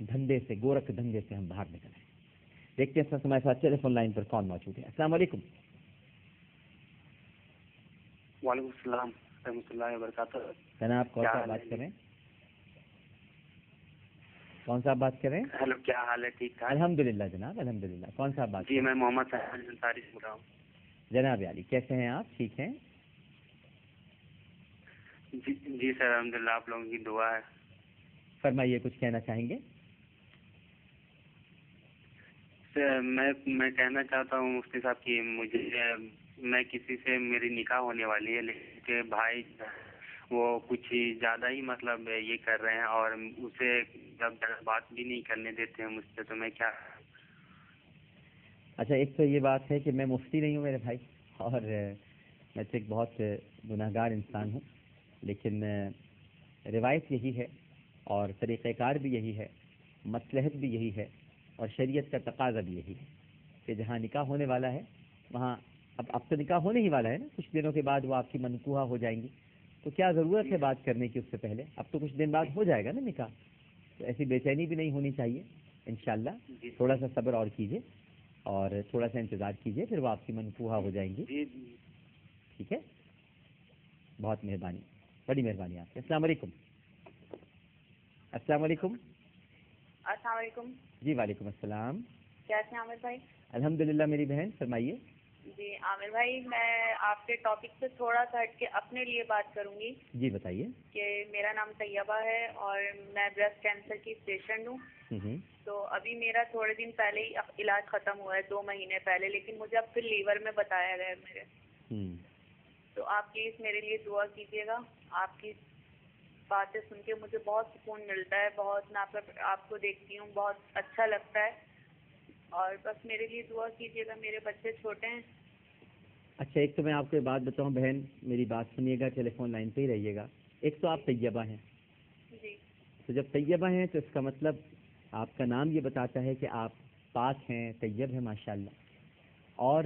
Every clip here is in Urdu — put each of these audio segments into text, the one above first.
دھندے سے، گورکھ دھندے سے ہم باہر نکل آئیں۔ دیکھتے ہیں ہمارے ساتھ ٹیلی فون لائن پر کون موجود ہے۔ السلام علیکم۔ وعلیکم السلام رحمۃ اللہ وبرکاتہ۔ جناب کون صاحب بات کر رہے ہیں؟ کون صاحب بات کر رہے ہیں؟ ہیلو، کیا حال ہے؟ ٹھیک ٹھاک الحمدللہ جناب، الحمدللہ۔ کون صاحب بات؟ جی میں محمد سہیل انصاری بول رہا ہوں۔ جناب علی کیسے ہیں آپ؟ ٹھیک ہیں؟ جی سر الحمدللہ، آپ لوگوں کی دعا ہے۔ فرمائیے، کچھ کہنا چاہیں گے؟ سر میں کہنا چاہتا ہوں مفتی صاحب کی میں کسی سے میری نکاح ہونے والی ہے، لیکن بھائی وہ کچھ زیادہ ہی مطلب یہ کر رہے ہیں اور اسے جب بات بھی نہیں کرنے دیتے ہیں مجھ سے، تو میں کیا؟ اچھا، ایک تو یہ بات ہے کہ میں مفتی نہیں ہوں میرے بھائی، اور میں تو ایک بہت گناہ گار انسان ہوں، لیکن روایت یہی ہے اور طریقہ کار بھی یہی ہے، مصلحت بھی یہی ہے اور شریعت کا تقاضا بھی یہی ہے کہ جہاں نکاح ہونے والا ہے وہاں اب تو نکاح ہونے ہی والا ہے نا، کچھ دنوں کے بعد وہ آپ کی منقوحہ ہو جائیں گی، تو کیا ضرورت ہے بات کرنے کی اس سے پہلے؟ اب تو کچھ دن بعد ہو جائے گا نا نکاح، تو ایسی بے چینی بھی نہیں ہونی چاہیے۔ انشاءاللہ تھوڑا سا صبر اور کیجیے اور تھوڑا سا انتظار کیجیے، پھر وہ آپ کی منقوحہ ہو جائیں گی۔ ٹھیک ہے، بہت مہربانی، بڑی مہربانی آپ کی۔ السلام علیکم۔ السلام علیکم۔ السلام علیکم۔ جی وعلیکم السلام۔ کیسے ہیں عامر بھائی؟ الحمدللہ میری بہن، فرمائیے۔ جی عامر بھائی، میں آپ کے ٹاپک سے تھوڑا سا ہٹ کے اپنے لیے بات کروں گی۔ جی بتائیے۔ کہ میرا نام طیبہ ہے اور میں بریسٹ کینسر کی پیشنٹ ہوں۔ تو ابھی میرا تھوڑے دن پہلے ہی علاج ختم ہوا ہے، 2 مہینے پہلے، لیکن مجھے اب پھر لیور میں بتایا گیا ہے میرے۔ تو آپ پلیز میرے لیے دعا کیجیے گا۔ آپ کی باتیں سن کے مجھے بہت سکون ملتا ہے، بہت میں آپ کو دیکھتی ہوں، بہت اچھا لگتا ہے، اور بس میرے لیے دعا کیجیے گا، میرے بچے چھوٹے ہیں۔ اچھا، ایک تو میں آپ کو ایک بات بتاؤں بہن، میری بات سنیے گا، ٹیلی فون لائن پہ ہی رہیے گا۔ ایک تو آپ طیبہ ہیں، جی، تو جب طیبہ ہیں تو اس کا مطلب آپ کا نام یہ بتاتا ہے کہ آپ پاک ہیں، طیب ہیں ماشاءاللہ۔ اور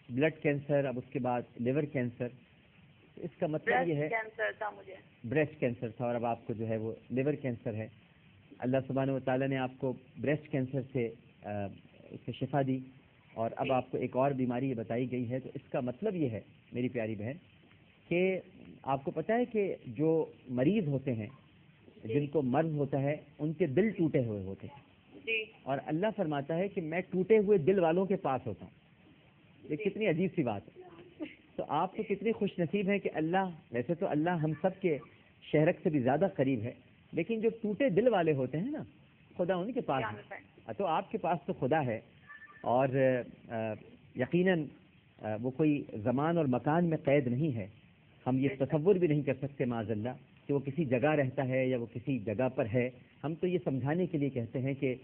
بلڈ کینسر، اب اس کے بعد لیور کینسر، اس کا مطلب یہ ہے کینسر تھا مجھے، بریسٹ کینسر تھا، اور اب آپ کو جو ہے وہ لیور کینسر ہے۔ اللہ سبحانہ و تعالیٰ نے آپ کو بریسٹ کینسر سے شفا دی، اور اب آپ کو ایک اور بیماری یہ بتائی گئی ہے، تو اس کا مطلب یہ ہے میری پیاری بہن کہ آپ کو پتہ ہے کہ جو مریض ہوتے ہیں، جن کو مرض ہوتا ہے، ان کے دل ٹوٹے ہوئے ہوتے ہیں، اور اللہ فرماتا ہے کہ میں ٹوٹے ہوئے دل والوں کے پاس ہوتا ہوں۔ یہ کتنی عجیب سی بات ہے۔ تو آپ تو کتنی خوش نصیب ہیں کہ اللہ، ویسے تو اللہ ہم سب کے شہرک سے بھی زیادہ قریب ہے، لیکن جو ٹوٹے دل والے ہوتے ہیں نا، خدا ان کے پاس ہے۔ تو آپ کے پاس تو خدا ہے، اور یقیناً وہ کوئی زمان اور مکان میں قید نہیں ہے۔ ہم یہ تصور بھی نہیں کر سکتے معاذ اللہ کہ وہ کسی جگہ رہتا ہے یا وہ کسی جگہ پر ہے۔ ہم تو یہ سمجھانے کے لیے کہتے ہیں کہ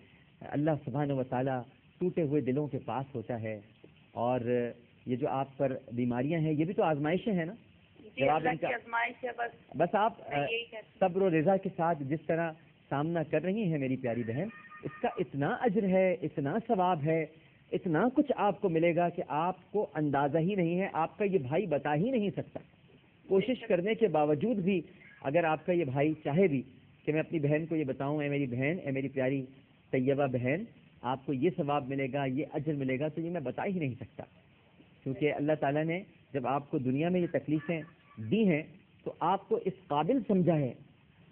اللہ سبحانہ و تعالیٰ ٹوٹے ہوئے دلوں کے پاس ہوتا ہے، اور یہ جو آپ پر بیماریاں ہیں یہ بھی تو آزمائشیں ہیں نا۔ جب آپ ان کا بس آپ صبر و رضا کے ساتھ جس طرح سامنا کر رہی ہیں میری پیاری بہن، اس کا اتنا اجر ہے، اتنا ثواب ہے، اتنا کچھ آپ کو ملے گا کہ آپ کو اندازہ ہی نہیں ہے، آپ کا یہ بھائی بتا ہی نہیں سکتا۔ کوشش کرنے کے باوجود بھی اگر آپ کا یہ بھائی چاہے بھی کہ میں اپنی بہن کو یہ بتاؤں، اے میری بہن، اے میری پیاری طیبہ بہن، آپ کو یہ ثواب ملے گا، یہ اجر ملے گا، تو یہ میں بتا ہی نہیں سکتا، کیونکہ اللہ تعالیٰ نے جب آپ کو دنیا میں یہ تکلیفیں دی ہیں تو آپ کو اس قابل سمجھا ہے،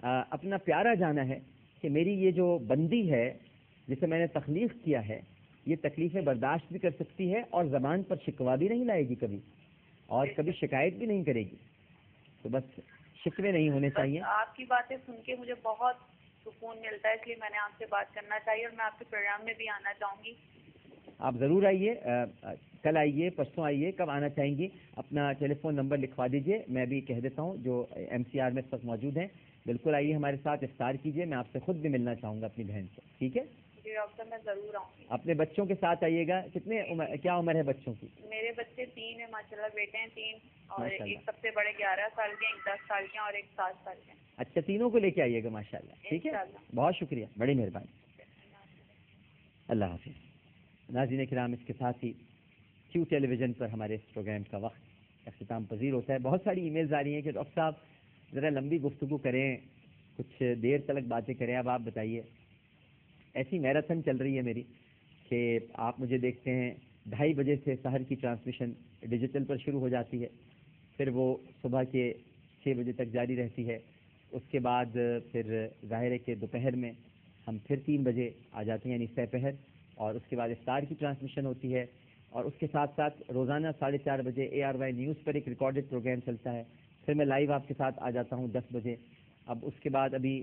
اپنا پیارا جانا ہے کہ میری یہ جو بندی ہے جسے میں نے تخلیق کیا ہے، یہ تکلیفیں برداشت بھی کر سکتی ہے اور زبان پر شکوہ بھی نہیں لائے گی کبھی، اور کبھی شکایت بھی نہیں کرے گی۔ تو بس شکوے نہیں ہونے چاہیے۔ آپ کی باتیں سن کے مجھے بہت سکون ملتا ہے، اس لیے میں نے آپ سے بات کرنا چاہیے، اور میں آپ کے پروگرام میں بھی آنا چاہوں گی۔ آپ ضرور آئیے، کل آئیے، پرسوں آئیے، کب آنا چاہیں گی اپنا ٹیلی فون نمبر لکھوا دیجئے، میں بھی کہہ دیتا ہوں جو ایم سی آر میں اس وقت موجود ہیں۔ بالکل آئیے ہمارے ساتھ افطار کیجئے، میں آپ سے خود بھی ملنا چاہوں گا اپنی بہن سے، ٹھیک ہے؟ جی ڈاکٹر، میں ضرور آؤں گی۔ اپنے بچوں کے ساتھ آئیے گا۔ کیا عمر ہے بچوں کی؟ میرے بچے 3 ہیں ماشاءاللہ، بیٹے ہیں 3، اور ایک سب سے بڑے 11 سال کے ہیں، ایک 10 سال کے ہیں، اور ایک 7 سال کے ہیں۔ اچھا، تینوں کو لے کے آئیے گا ماشاءاللہ، ٹھیک ہے؟ بہت شکریہ، بڑی مہربانی، اللہ حافظ۔ ناظرین کرام، اس کے ساتھ ہی کیو ٹیلی ویژن پر ہمارے اس پروگرام کا وقت اختتام پذیر ہوتا ہے۔ بہت ساری ای میلز آ رہی ہیں کہ ڈاکٹر صاحب ذرا لمبی گفتگو کریں، کچھ دیر تلک باتیں کریں. اب آپ بتائیے. ایسی میراتھن چل رہی ہے میری کہ آپ مجھے دیکھتے ہیں 2:30 بجے سے سحر کی ٹرانسمیشن ڈیجیٹل پر شروع ہو جاتی ہے, پھر وہ صبح کے 6 بجے تک جاری رہتی ہے. اس کے بعد پھر ظاہر ہے کہ دوپہر میں ہم پھر 3 بجے آ جاتے ہیں, یعنی سہ پہر, اور اس کے بعد افطار کی ٹرانسمیشن ہوتی ہے, اور اس کے ساتھ ساتھ روزانہ 4:30 بجے ARY نیوز پر ایک ریکارڈڈ پروگرام چلتا ہے. پھر میں لائیو آپ کے ساتھ آ جاتا ہوں 10 بجے. اب اس کے بعد ابھی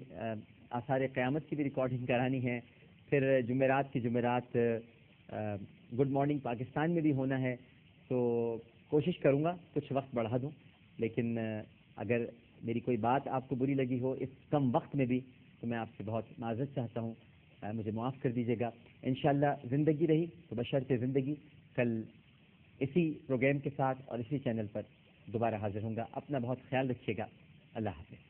آثار قیامت کی بھی ریکارڈنگ کرانی ہے. پھر جمعرات کی جمعرات گڈ مارننگ پاکستان میں بھی ہونا ہے. تو کوشش کروں گا کچھ وقت بڑھا دوں, لیکن اگر میری کوئی بات آپ کو بری لگی ہو اس کم وقت میں بھی تو میں آپ سے بہت معذرت چاہتا ہوں, مجھے معاف کر دیجیے گا. انشاءاللہ زندگی رہی تو بشرط زندگی کل اسی پروگرام کے ساتھ اور اسی چینل پر دوبارہ حاضر ہوں گا. اپنا بہت خیال رکھیے گا. اللہ حافظ.